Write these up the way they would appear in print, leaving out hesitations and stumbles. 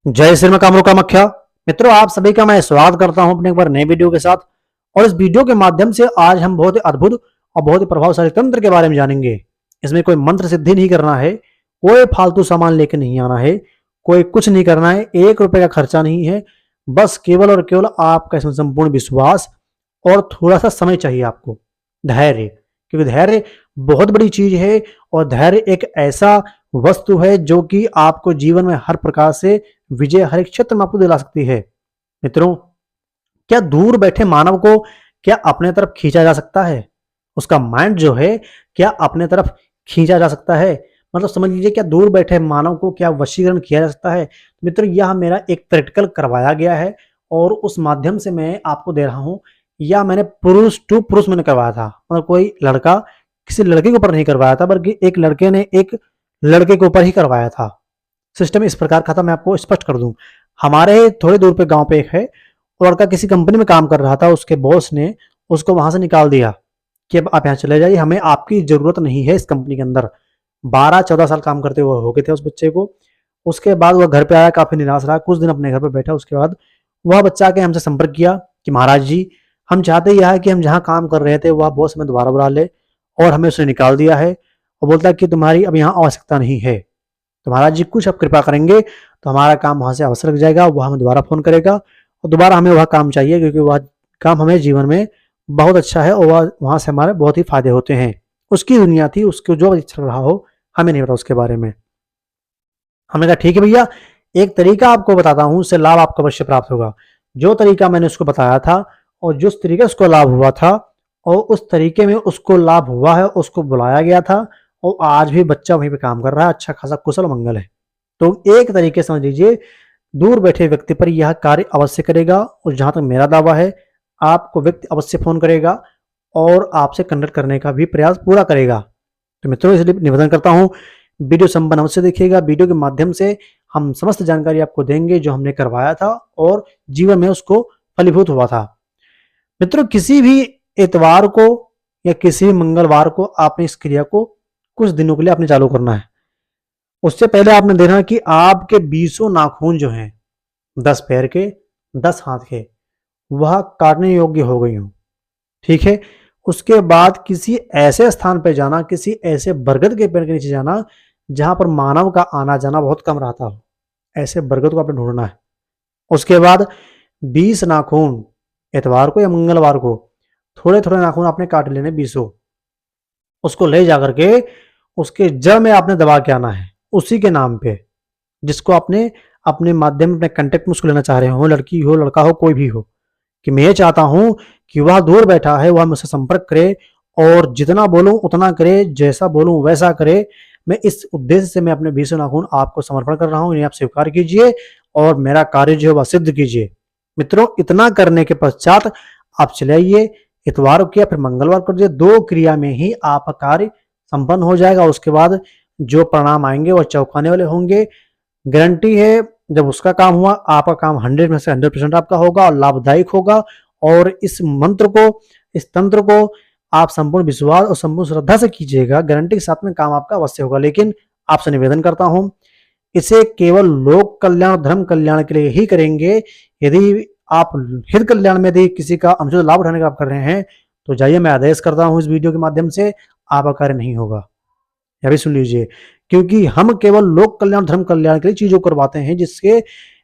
जय श्री कामरू का मख्या। मित्रों, आप सभी का मैं स्वागत करता हूं अपने एक बार नए वीडियो के साथ। और इस वीडियो के माध्यम से आज हम बहुत ही अद्भुत और बहुत ही प्रभावशाली तंत्र के बारे में जानेंगे। इसमें कोई मंत्र सिद्धि नहीं करना है, कोई फालतू सामान लेकर नहीं आना है, कोई कुछ नहीं करना है, 1 रुपए का खर्चा नहीं है। बस केवल और केवल आपका इसमें संपूर्ण विश्वास और थोड़ा सा समय चाहिए आपको, धैर्य। क्योंकि धैर्य बहुत बड़ी चीज है और धैर्य एक ऐसा वस्तु है जो कि आपको जीवन में हर प्रकार से विजय हर एक क्षेत्र में आपको दिला सकती है। मित्रों, क्या दूर बैठे मानव को क्या अपने तरफ खींचा जा सकता है? उसका माइंड जो है क्या अपने तरफ खींचा जा सकता है? मतलब समझ लीजिए, क्या दूर बैठे मानव को क्या वशीकरण किया जा सकता है? मित्रों, यह मेरा एक प्रैक्टिकल करवाया गया है और उस माध्यम से मैं आपको दे रहा हूं। या मैंने पुरुष टू पुरुष मैंने करवाया था, मतलब कोई लड़का किसी लड़के के ऊपर नहीं करवाया था, बल्कि एक लड़के ने एक लड़के के ऊपर ही करवाया था। सिस्टम इस प्रकार का था, मैं आपको स्पष्ट कर दूं। हमारे थोड़ी दूर पे गांव पे एक है, लड़का किसी कंपनी में काम कर रहा था। उसके बॉस ने उसको वहां से निकाल दिया कि अब आप यहाँ चले जाइए, हमें आपकी जरूरत नहीं है इस कंपनी के अंदर। 12-14 साल काम करते हुए हो गए थे उस बच्चे को। उसके बाद वह घर पे आया, काफी निराश रहा, कुछ दिन अपने घर पे बैठा। उसके बाद वह बच्चा आके हमसे संपर्क किया कि महाराज जी, हम चाहते यह है कि हम जहाँ काम कर रहे थे वह बॉस हमें दोबारा बुला ले, और हमें उसने निकाल दिया है और बोलता है कि तुम्हारी अब यहाँ आवश्यकता नहीं है। तो महाराज जी कुछ अब कृपा करेंगे तो हमारा काम वहां से अवसर लग जाएगा, वह हमें दोबारा फोन करेगा और दोबारा हमें वह काम चाहिए, क्योंकि वह काम हमें जीवन में बहुत अच्छा है और वह वहां से हमारे बहुत ही फायदे होते हैं। उसकी दुनिया थी, उसको जो चल रहा हो हमें नहीं पता उसके बारे में। हमने कहा ठीक है भैया, एक तरीका आपको बताता हूँ, उससे लाभ आपको अवश्य प्राप्त होगा। जो तरीका मैंने उसको बताया था और जिस तरीके उसको लाभ हुआ था और उस तरीके में उसको लाभ हुआ है, उसको बुलाया गया था और आज भी बच्चा वहीं पे काम कर रहा है, अच्छा खासा कुशल मंगल है। तो एक तरीके समझ लीजिए, दूर बैठे व्यक्ति पर यह कार्य अवश्य करेगा। और जहां तक मेरा दावा है, आपको व्यक्ति अवश्य फोन करेगा और आपसे कनेक्ट करने का भी प्रयास पूरा करेगा। तो मित्रों, इसलिए निवेदन करता हूं, वीडियो संपूर्ण अवश्य देखिएगा। वीडियो के माध्यम से हम समस्त जानकारी आपको देंगे जो हमने करवाया था और जीवन में उसको फलीभूत हुआ था। मित्रों, किसी भी इतवार को या किसी भी मंगलवार को आपने इस क्रिया को कुछ दिनों के लिए आपने चालू करना है। उससे पहले आपने देखना कि आपके 20 नाखून जो हैं, 10 पैर के 10 हाथ के, वह काटने योग्य हो गई हो। ठीक है। उसके बाद किसी ऐसे स्थान पर जाना, किसी ऐसे बरगद के पेड़ के नीचे जाना जहां पर मानव का आना जाना बहुत कम रहता हो। ऐसे बरगद को आपने ढूंढना है। उसके बाद 20 नाखून इतवार को या मंगलवार को थोड़े थोड़े नाखून आपने काट लेने, 20। उसको ले जाकर के उसके जड़ में आपने दबा के आना है, उसी के नाम पे जिसको आपने अपने माध्यम अपने कंटेक्ट में उसको लेना चाह रहे हो, लड़की हो लड़का हो कोई भी हो, कि मैं ये चाहता हूं कि वह दूर बैठा है, वह मुझसे संपर्क करे और जितना बोलूं उतना करे, जैसा बोलूं वैसा करे। मैं इस उद्देश्य से मैं अपने 20 नाखून आपको समर्पण कर रहा हूं, इन्हें आप स्वीकार कीजिए और मेरा कार्य जो है वह सिद्ध कीजिए। मित्रों, इतना करने के पश्चात आप चले आइए, इतवार को या फिर मंगलवार को, 2 क्रिया में ही आपका कार्य संपन्न हो जाएगा। उसके बाद जो परिणाम आएंगे वह चौंकाने वाले होंगे। गारंटी है, जब उसका काम हुआ आपका काम 100 में से 100% आपका होगा और लाभदायक होगा। और इस मंत्र को, इस तंत्र को आप संपूर्ण विश्वास और संपूर्ण श्रद्धा से कीजिएगा, गारंटी के साथ में काम आपका अवश्य होगा। लेकिन आपसे निवेदन करता हूं, इसे केवल लोक कल्याण धर्म कल्याण के लिए ही करेंगे। यदि आप हित कल्याण में यदि किसी का अनुचित लाभ उठाने का आप कर रहे हैं तो जाइए, मैं आदेश करता हूं इस वीडियो के माध्यम से, आपका कार्य नहीं होगा। यह भी सुन लीजिए, क्योंकि हम केवल लोक कल्याण धर्म कल्याण के लिए चीजों करवाते हैं जिसके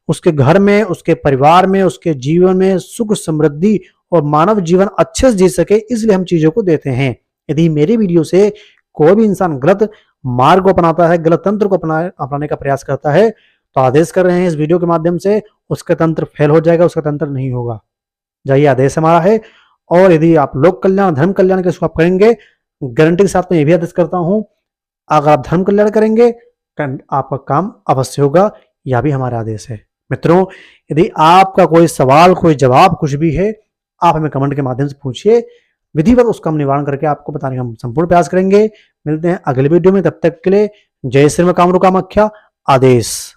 उसके घर में, उसके परिवार में, उसके जीवन में सुख समृद्धि और मानव जीवन अच्छे से जी सके, इसलिए हम चीजों को देते हैं। यदि मेरी वीडियो से कोई भी इंसान गलत मार्ग को अपनाता है, गलत तंत्र को अपनाने का प्रयास करता है, तो आदेश कर रहे हैं इस वीडियो के माध्यम से, उसका तंत्र फेल हो जाएगा, उसका तंत्र नहीं होगा। जाइए, आदेश हमारा है। और यदि आप लोक कल्याण धर्म कल्याण के आप करेंगे, गारंटी के साथ में यह भी आदेश करता हूं, अगर आप धर्म कल्याण करेंगे आपका काम अवश्य होगा। यह भी हमारा आदेश है। मित्रों, यदि आपका कोई सवाल, कोई जवाब, कुछ भी है, आप हमें कमेंट के माध्यम से पूछिए, विधिवत उसका हम निवारण करके आपको बताने का हम संपूर्ण प्रयास करेंगे। मिलते हैं अगले वीडियो में, तब तक के लिए जय श्री कामरू कामाख्या। आदेश।